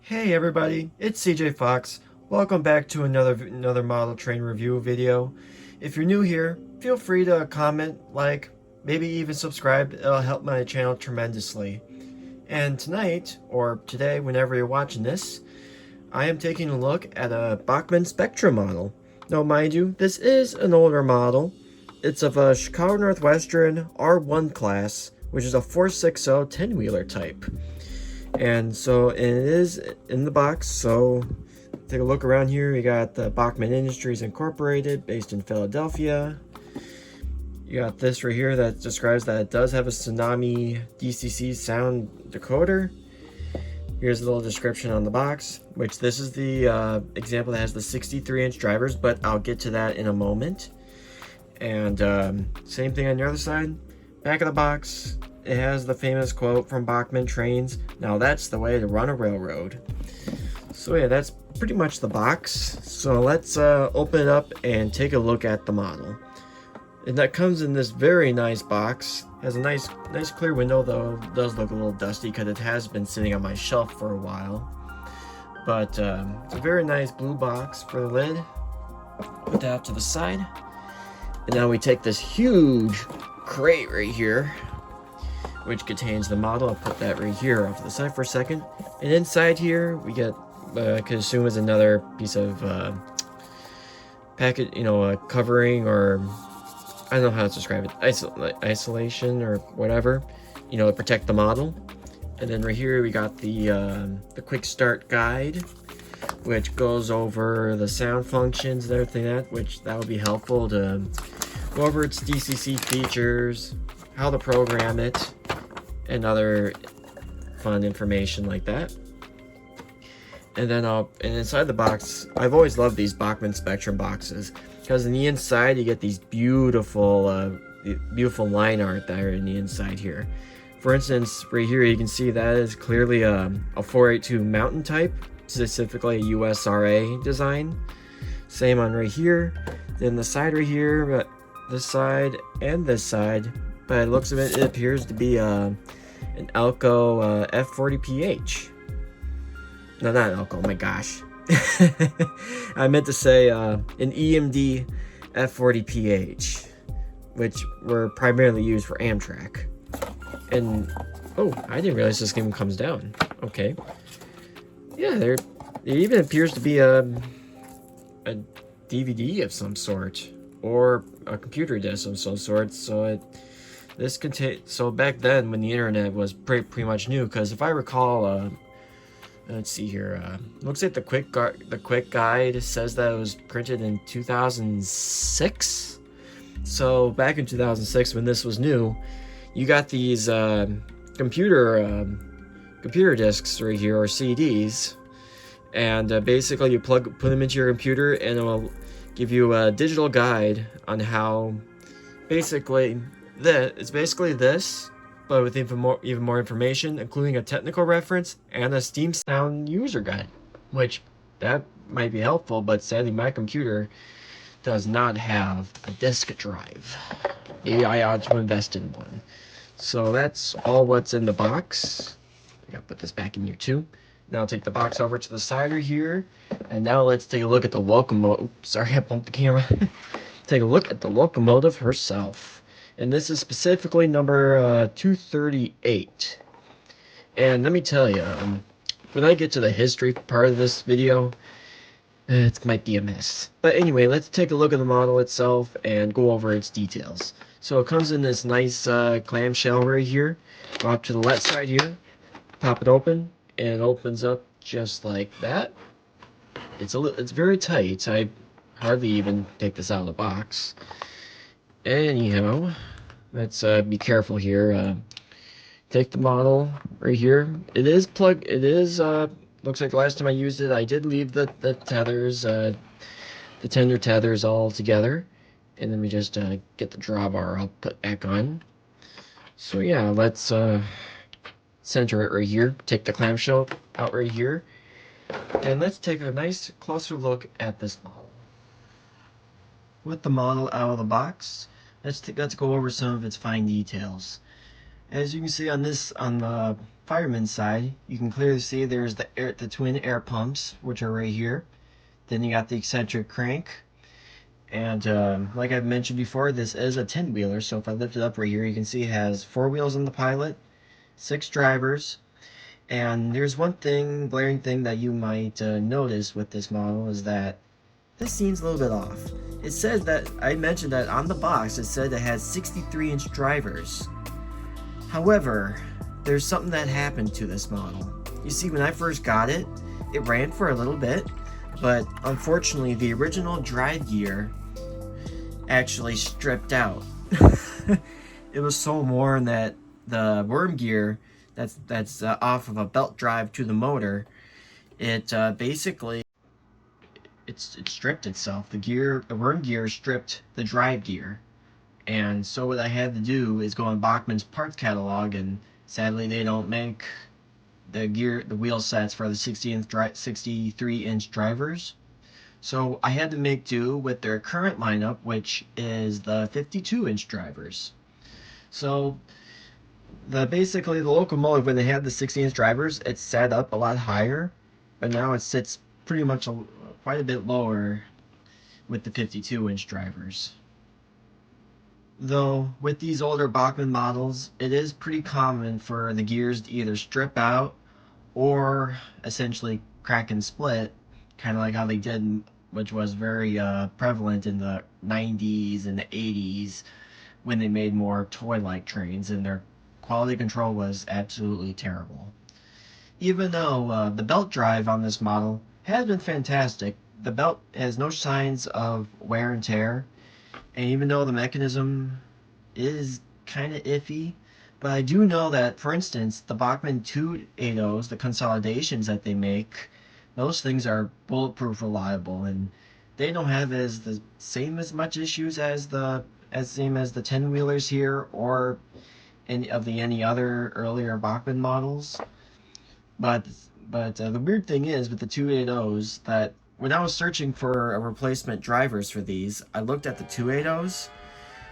Hey everybody, it's CJ Fox. Welcome back to another model train review video. If you're new here, feel free to comment, like, maybe even subscribe. It'll help my channel tremendously. And tonight, or today, whenever you're watching this, I am taking a look at a Bachmann Spectrum model. Now mind you, this is an older model. It's of a Chicago Northwestern R1 class, which is a 460 10-wheeler type. And so it is in the box, so take a look around here. We got the Bachmann Industries Incorporated, based in Philadelphia. You got this right here that describes that it does have a Tsunami DCC sound decoder. Here's a little description on the box, which this is the example that has the 63-inch drivers, but I'll get to that in a moment. And same thing on the other side. Back of the box, it has the famous quote from Bachmann Trains, "Now that's the way to run a railroad." So yeah, that's pretty much the box. So let's open it up and take a look at the model. And that comes in this very nice box. Has a nice clear window, though it does look a little dusty because it has been sitting on my shelf for a while. But it's a very nice blue box for the lid. Put that off to the side. And now we take this huge crate right here, which contains the model. I'll put that right here off to the side for a second. And inside here, we get, could assume is another piece of packet, covering, or I don't know how to describe it, isolation or whatever, to protect the model. And then right here, we got the quick start guide, which goes over the sound functions and everything that would be helpful to go over its DCC features, how to program it, and other fun information like that. And then and inside the box, I've always loved these Bachmann Spectrum boxes because in the inside you get these beautiful line art that are in the inside here. For instance, right here you can see that is clearly a 482 mountain type, specifically a USRA design. Same on right here. Then the side right here, but this side and this side, by the looks of it, it appears to be an Elco F40PH. No, not Elco, oh my gosh. I meant to say an EMD F40PH, which were primarily used for Amtrak. And, oh, I didn't realize this game comes down. Okay. Yeah, there even appears to be a DVD of some sort, or a computer disc of some sort. So so back then when the internet was pretty much new, because if I recall, let's see here, looks like the quick guide says that it was printed in 2006. So back in 2006 when this was new, you got these computer discs right here, or CDs, and basically you put them into your computer and it will give you a digital guide on how it's basically this, but with even more information, including a technical reference and a Steam Sound user guide, which that might be helpful, but sadly my computer does not have a disk drive. Maybe I ought to invest in one. So that's all what's in the box. I gotta put this back in here too. Now I'll take the box over to the side right here, and now let's take a look at the locomotive. Sorry, I bumped the camera. Take a look at the locomotive herself. And this is specifically number 238. And let me tell you, when I get to the history part of this video, it might be a mess. But anyway, let's take a look at the model itself and go over its details. So it comes in this nice clamshell right here. Go up to the left side here, pop it open, and it opens up just like that. It's very tight. I hardly even take this out of the box. Anyhow, let's be careful here. take the model right here. It is plugged. It is looks like the last time I used it, I did leave the tethers, the tender tethers all together. And then we just get the drawbar I'll put back on. So yeah, let's center it right here. Take the clamshell out right here. And let's take a nice closer look at this model. With the model out of the box, let's go over some of its fine details. As you can see on the fireman's side, you can clearly see there's the twin air pumps, which are right here. Then you got the eccentric crank. And like I've mentioned before, this is a 10-wheeler, so if I lift it up right here, you can see it has 4 wheels on the pilot, 6 drivers. And there's one glaring thing that you might notice with this model is that this seems a little bit off. It says that, I mentioned that on the box, it said it has 63-inch drivers. However, there's something that happened to this model. You see, when I first got it, it ran for a little bit, but unfortunately the original drive gear actually stripped out. It was so worn that the worm gear that's off of a belt drive to the motor, it basically it stripped itself. The worm gear stripped the drive gear. And so what I had to do is go on Bachmann's parts catalog, and sadly they don't make the wheel sets for the 63-inch drivers. So I had to make do with their current lineup, which is the 52-inch drivers. So basically the locomotive, when they had the 60-inch drivers, it sat up a lot higher, but now it sits pretty much quite a bit lower with the 52-inch drivers. Though with these older Bachmann models, it is pretty common for the gears to either strip out or essentially crack and split, kind of like how they did, which was very prevalent in the 90s and the 80s when they made more toy-like trains, and their quality control was absolutely terrible. Even though the belt drive on this model has been fantastic, the belt has no signs of wear and tear, and even though the mechanism is kind of iffy, but I do know that, for instance, the Bachmann 280s, the consolidations that they make, those things are bulletproof reliable, and they don't have as much issues as the 10-wheelers here or any other earlier Bachmann models. But the weird thing is with the 280s that when I was searching for a replacement drivers for these, I looked at the 280s.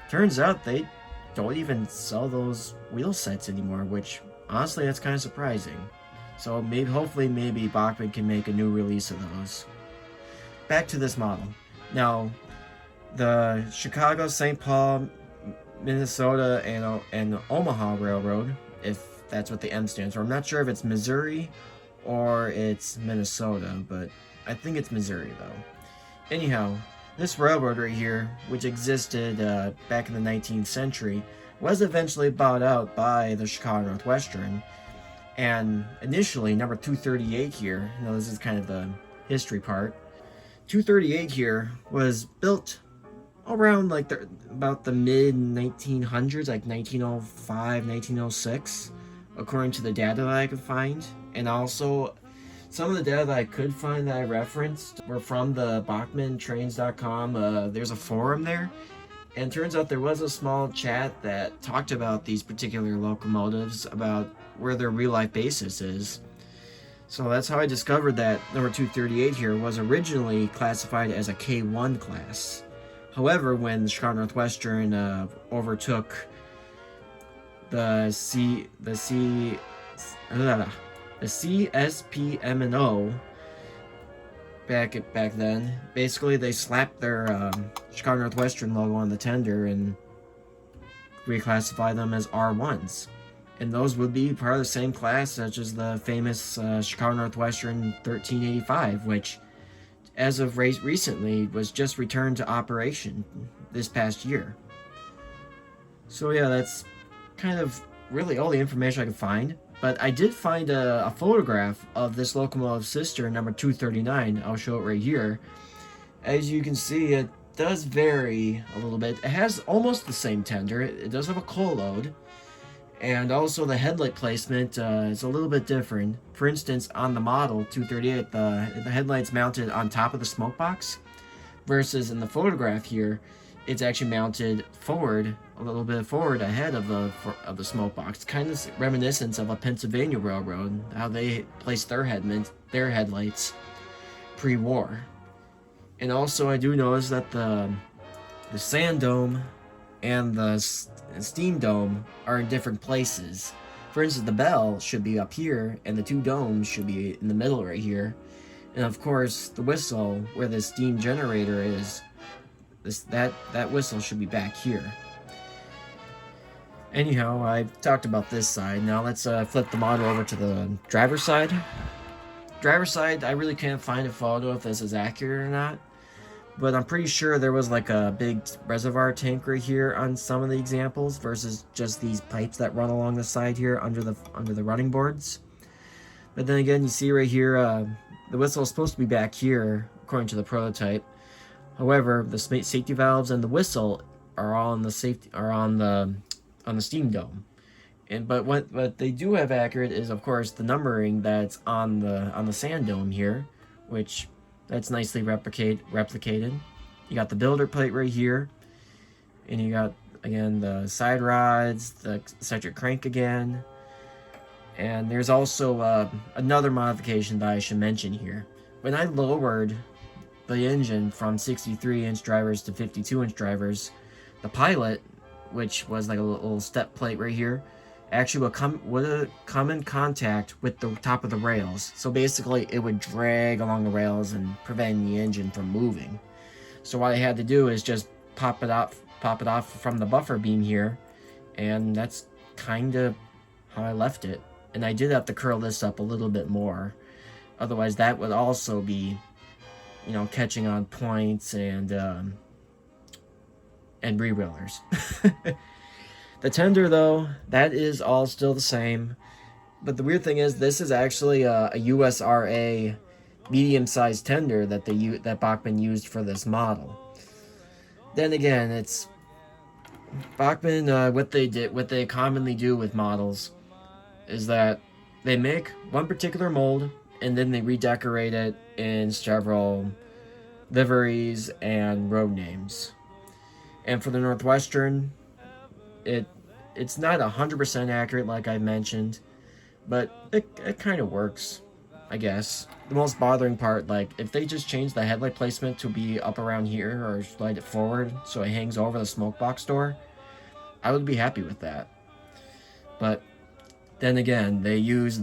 Turns out they don't even sell those wheel sets anymore, which honestly that's kind of surprising. So hopefully Bachmann can make a new release of those. Back to this model. Now, the Chicago, St. Paul, Minnesota, and Omaha Railroad, if that's what the M stands for. I'm not sure if it's Missouri or it's Minnesota, but I think it's Missouri though. Anyhow, this railroad right here, which existed back in the 19th century, was eventually bought out by the Chicago Northwestern. And initially, number 238 here, this is kind of the history part, 238 here was built around about the mid 1900s, like 1905, 1906, according to the data that I could find. And also, some of the data that I could find that I referenced were from the BachmannTrains.com. There's a forum there, and it turns out there was a small chat that talked about these particular locomotives, about where their real-life basis is. So that's how I discovered that number 238 here was originally classified as a K1 class. However, when the Chicago Northwestern overtook the CSPM&O back then, basically they slapped their Chicago Northwestern logo on the tender and reclassified them as R1s. And those would be part of the same class, such as the famous Chicago Northwestern 1385, which, as of recently, was just returned to operation this past year. So yeah, that's kind of really all the information I could find. But I did find a photograph of this locomotive sister, number 239. I'll show it right here. As you can see, it does vary a little bit. It has almost the same tender. It does have a coal load. And also the headlight placement is a little bit different. For instance, on the model 238, the headlight's mounted on top of the smoke box, versus in the photograph here, it's actually mounted forward, a little bit forward ahead of the smoke box. Kind of reminiscent of a Pennsylvania railroad, how they placed their headlights pre-war. And also, I do notice that the sand dome and the steam dome are in different places. For instance, the bell should be up here, and the two domes should be in the middle right here. And of course, the whistle, where the steam generator is, that whistle should be back here. Anyhow, I talked about this side. Now let's flip the model over to the driver's side. Driver's side, I really can't find a photo if this is accurate or not, but I'm pretty sure there was like a big reservoir tank right here on some of the examples, versus just these pipes that run along the side here under the running boards. But then again, you see right here, the whistle is supposed to be back here according to the prototype. However, the safety valves and the whistle are all on the steam dome. But what they do have accurate is, of course, the numbering that's on the sand dome here, which that's nicely replicated. You got the builder plate right here, and you got, again, the side rods, the eccentric crank again. And there's also another modification that I should mention here. When I lowered the engine from 63-inch drivers to 52-inch drivers, the pilot, which was like a little step plate right here, actually would come in contact with the top of the rails. So basically, it would drag along the rails and prevent the engine from moving. So what I had to do is just pop it off from the buffer beam here, and that's kind of how I left it. And I did have to curl this up a little bit more. Otherwise, that would also be, catching on points and re-wheelers. The tender, though, that is all still the same. But the weird thing is, this is actually a USRA medium-sized tender that Bachmann used for this model. Then again, it's Bachmann. What they commonly do with models is that they make one particular mold and then they redecorate it in several liveries and road names. And for the Northwestern, it's not 100% accurate, like I mentioned, but it kind of works, I guess. The most bothering part, like, if they just change the headlight placement to be up around here or slide it forward so it hangs over the smoke box door, I would be happy with that. But then again, they use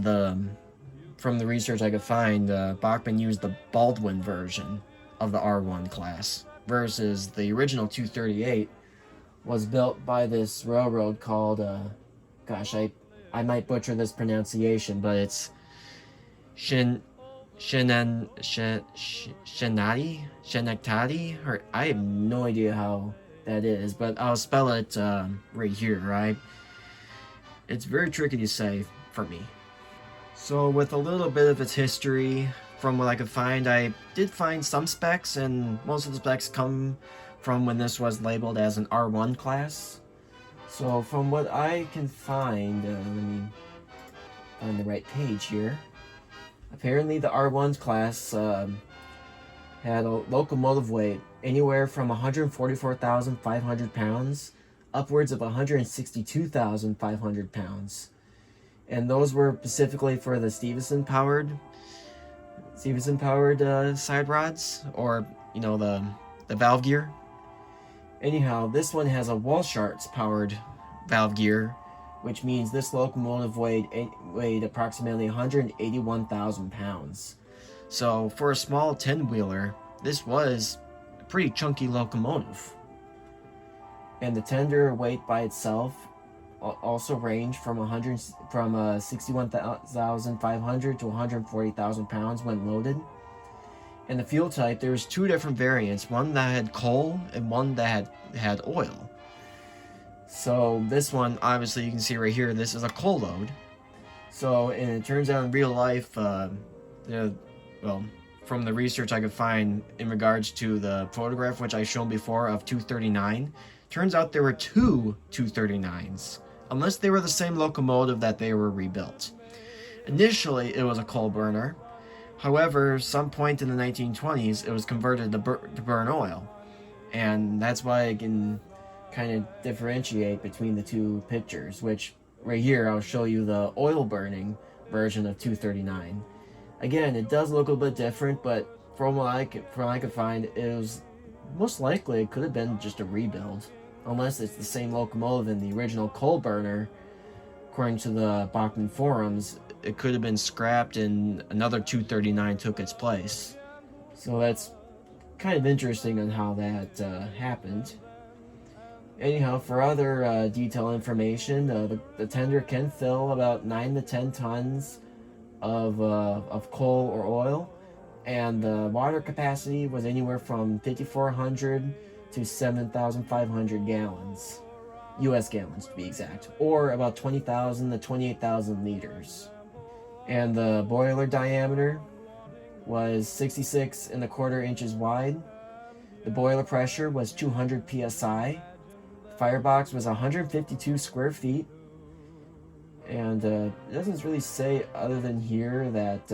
from the research I could find, Bachmann used the Baldwin version of the R1 class, versus the original 238 was built by this railroad called, I might butcher this pronunciation, but it's Schenectady, or I have no idea how that is, but I'll spell it right here, right? It's very tricky to say for me. So with a little bit of its history, from what I could find, I did find some specs, and most of the specs come from when this was labeled as an R1 class. So from what I can find, let me find the right page here. Apparently the R1's class had a locomotive weight anywhere from 144,500 pounds upwards of 162,500 pounds. And those were specifically for the Stevenson powered side rods, or the valve gear. Anyhow, this one has a Walsharts powered valve gear, which means this locomotive weighed approximately 181,000 pounds. So for a small 10-wheeler, this was a pretty chunky locomotive. And the tender weight by itself also ranged from 61,500 to 140,000 pounds when loaded. And the fuel type, there was two different variants, one that had coal and one that had oil. So this one, obviously you can see right here, this is a coal load. So, and it turns out in real life, from the research I could find in regards to the photograph which I shown before of 239, turns out there were two 239s unless they were the same locomotive that they were rebuilt. Initially, it was a coal burner. However, some point in the 1920s, it was converted to burn oil. And that's why I can kind of differentiate between the two pictures, which right here I'll show you the oil burning version of 239. Again, it does look a bit different, but from what I could find, it was most likely it could have been just a rebuild, unless it's the same locomotive in the original coal burner. According to the Bachmann forums, it could have been scrapped and another 239 took its place. So that's kind of interesting on how that happened. Anyhow, for other detailed information, the tender can fill about 9 to 10 tons of coal or oil, and the water capacity was anywhere from 5,400 to 7,500 gallons, U.S. gallons to be exact, or about 20,000 to 28,000 liters. And the boiler diameter was 66¼ inches wide. The boiler pressure was 200 psi. The firebox was 152 square feet. And it doesn't really say other than here that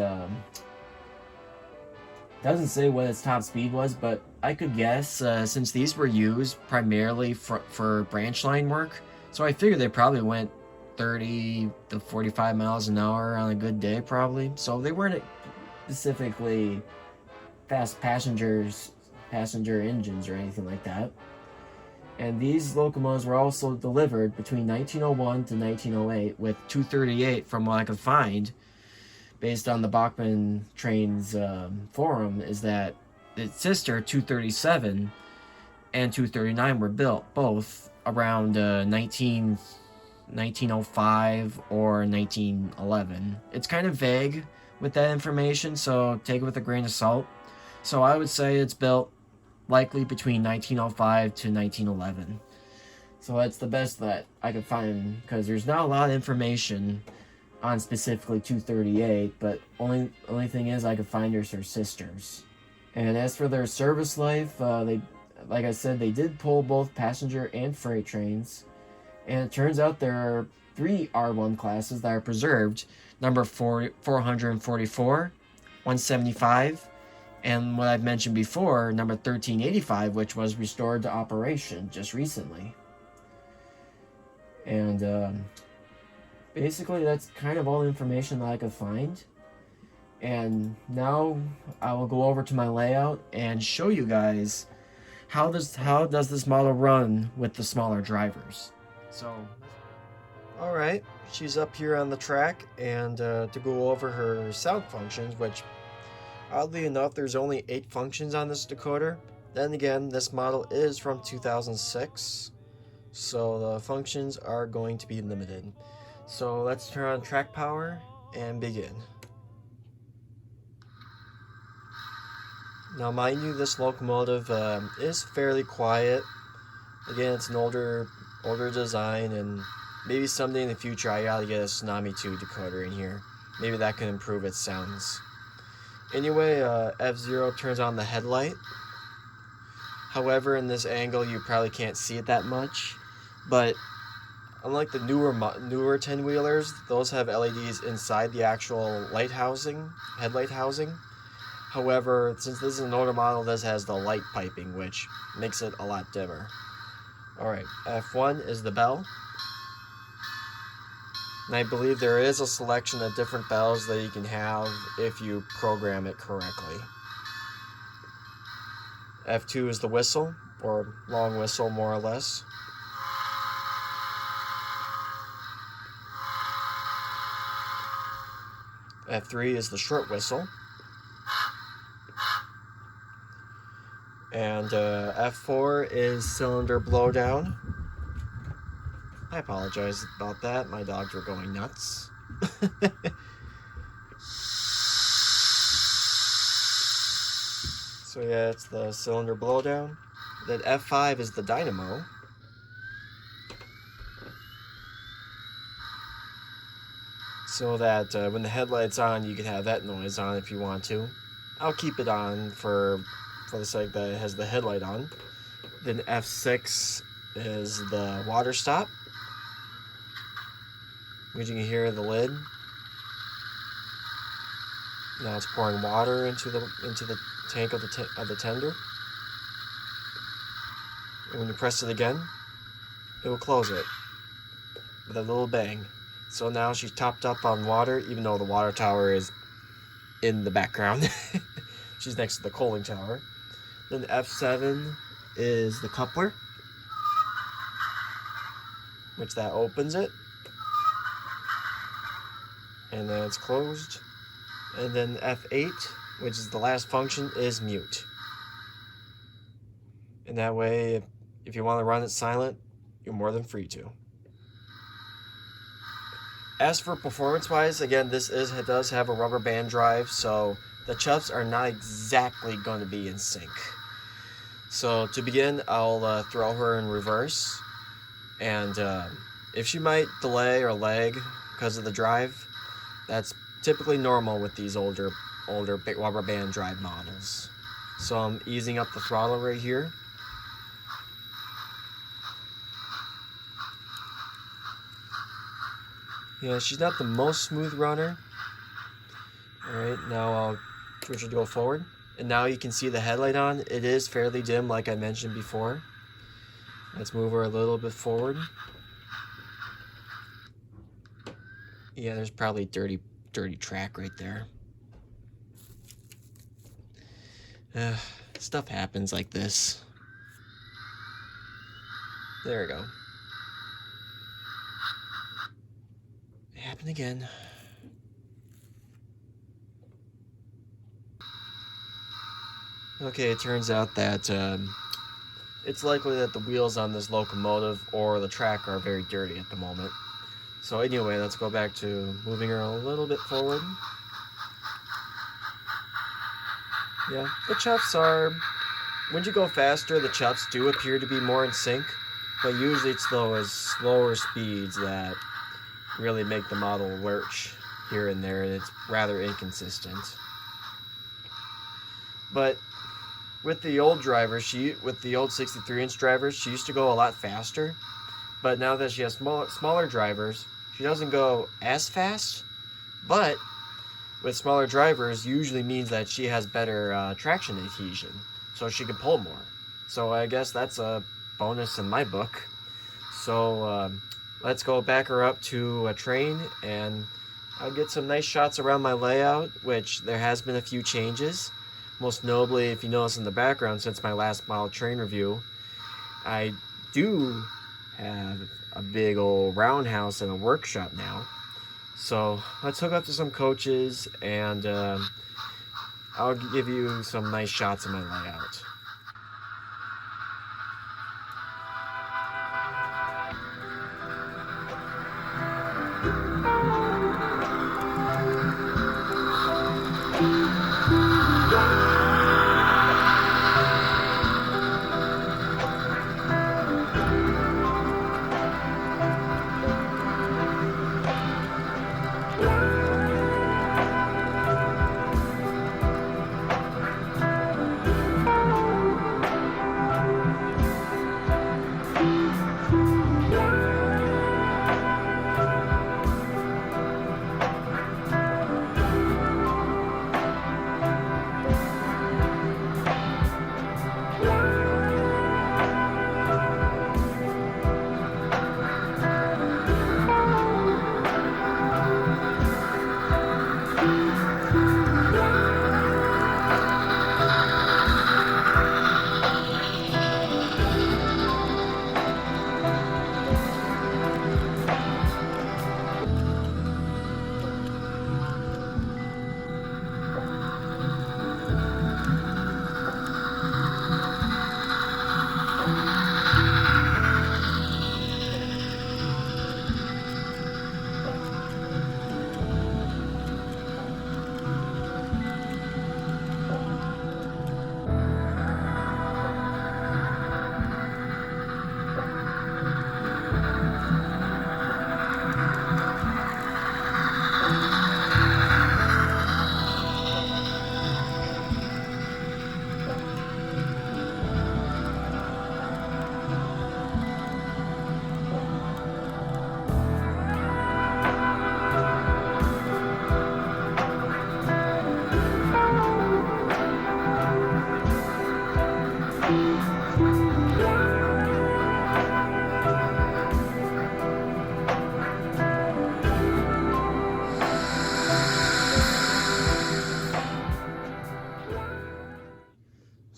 doesn't say what its top speed was, but I could guess since these were used primarily for branch line work, so I figured they probably went 30 to 45 miles an hour on a good day probably. So they weren't specifically fast passenger engines or anything like that. And these locomotives were also delivered between 1901 to 1908, with 238, from what I could find, based on the Bachmann train's forum, is that its sister 237 and 239 were built both around 1905 or 1911. It's kind of vague with that information, so take it with a grain of salt. So I would say it's built likely between 1905 to 1911. So that's the best that I could find, because there's not a lot of information on specifically 238, but only thing is I could find is her sisters. And as for their service life, they, like I said, they did pull both passenger and freight trains. And it turns out there are 3 R1 classes that are preserved: number 444, 175, and what I've mentioned before, number 1385, which was restored to operation just recently. And basically that's kind of all the information that I could find. And now I will go over to my layout and show you guys how does this model run with the smaller drivers. So, alright, she's up here on the track, and to go over her sound functions, which oddly enough, there's only 8 functions on this decoder. Then again, this model is from 2006, so the functions are going to be limited. So let's turn on track power and begin. Now mind you, this locomotive is fairly quiet. Again, it's an older design, and maybe someday in the future I gotta get a Tsunami 2 decoder in here. Maybe that can improve its sounds. Anyway, F0 turns on the headlight. However, in this angle you probably can't see it that much, but unlike the newer 10-wheelers, those have LEDs inside the actual headlight housing. However, since this is an older model, this has the light piping, which makes it a lot dimmer. Alright, F1 is the bell. And I believe there is a selection of different bells that you can have if you program it correctly. F2 is the whistle, or long whistle more or less. F3 is the short whistle. And F4 is cylinder blowdown. I apologize about that. My dogs were going nuts. So yeah, it's the cylinder blowdown. Then F5 is the dynamo. So that when the headlight's on, you can have that noise on if you want to. I'll keep it on for the sake that it has the headlight on. Then F6 is the water stop. As you can hear the lid. Now it's pouring water into the tank of the tender. And when you press it again, it will close it with a little bang. So now she's topped up on water, even though the water tower is in the background. She's next to the cooling tower. Then F7 is the coupler, which that opens it. And then it's closed. And then F8, which is the last function, is mute. And that way, if you want to run it silent, you're more than free to. As for performance-wise, again, this does have a rubber band drive, so the chuffs are not exactly going to be in sync. So to begin, I'll throw her in reverse, and if she might delay or lag because of the drive, that's typically normal with these older rubber band drive models. So I'm easing up the throttle right here. Yeah, she's not the most smooth runner. Alright, now I'll switch her to go forward. And now you can see the headlight on. It is fairly dim, like I mentioned before. Let's move her a little bit forward. Yeah, there's probably dirty track right there. Stuff happens like this. There we go. It happened again. Okay, it turns out that it's likely that the wheels on this locomotive or the track are very dirty at the moment. So anyway, let's go back to moving her a little bit forward. Yeah, the chuffs are, when you go faster, the chuffs do appear to be more in sync, but usually it's those slower speeds that really make the model lurch here and there, and it's rather inconsistent. But with the old drivers, with the old 63-inch drivers, she used to go a lot faster, but now that she has smaller drivers, she doesn't go as fast, but with smaller drivers usually means that she has better traction adhesion, so she can pull more. So I guess that's a bonus in my book. So let's go back her up to a train, and I'll get some nice shots around my layout, which there has been a few changes. Most notably, if you notice in the background, since my last model train review, I do have a big old roundhouse and a workshop now. So let's hook up to some coaches, and I'll give you some nice shots of my layout.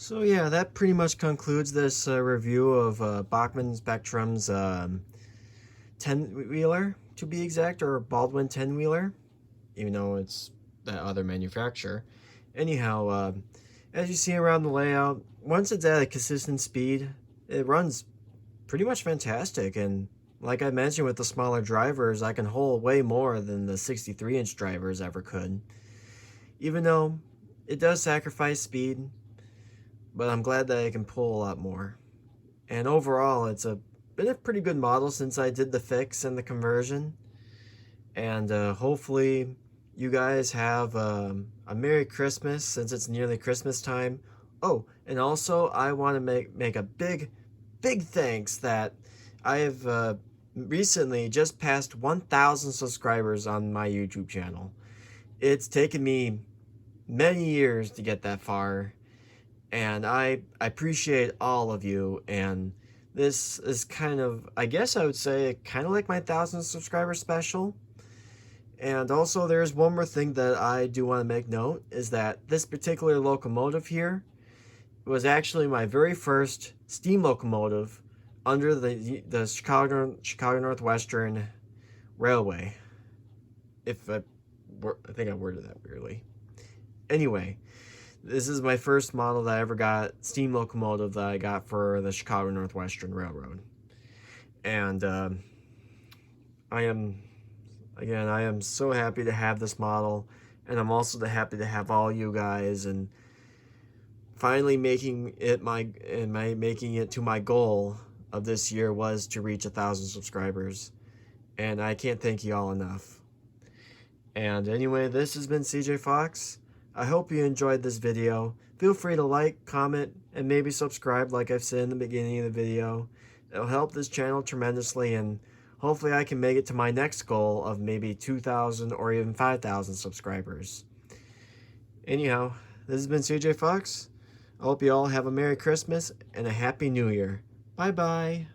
So yeah, that pretty much concludes this review of Bachmann Spectrum's 10-wheeler, to be exact, or Baldwin 10-wheeler, even though it's that other manufacturer. Anyhow, as you see around the layout, once it's at a consistent speed, it runs pretty much fantastic. And like I mentioned with the smaller drivers, I can hold way more than the 63-inch drivers ever could. Even though it does sacrifice speed, but I'm glad that I can pull a lot more. And overall, it's been a pretty good model since I did the fix and the conversion. And hopefully you guys have a Merry Christmas since it's nearly Christmas time. Oh, and also I want to make a big thanks that I have recently just passed 1,000 subscribers on my YouTube channel. It's taken me many years to get that far, and I appreciate all of you. And this is kind of, I guess I would say, kind of like my 1,000 subscriber special. And also, there's one more thing that I do want to make note, is that this particular locomotive here was actually my very first steam locomotive under the Chicago Northwestern Railway. If I think I worded that weirdly. Anyway, this is my first model that I ever got, steam locomotive that I got for the Chicago Northwestern Railroad. And I am so happy to have this model, and I'm also happy to have all you guys, and finally making it to my goal of this year was to reach 1,000 subscribers, and I can't thank you all enough. And anyway, this has been CJ Fox. I hope you enjoyed this video. Feel free to like, comment, and maybe subscribe like I've said in the beginning of the video. It'll help this channel tremendously, and hopefully I can make it to my next goal of maybe 2,000 or even 5,000 subscribers. Anyhow, this has been CJ Fox. I hope you all have a Merry Christmas and a Happy New Year. Bye-bye.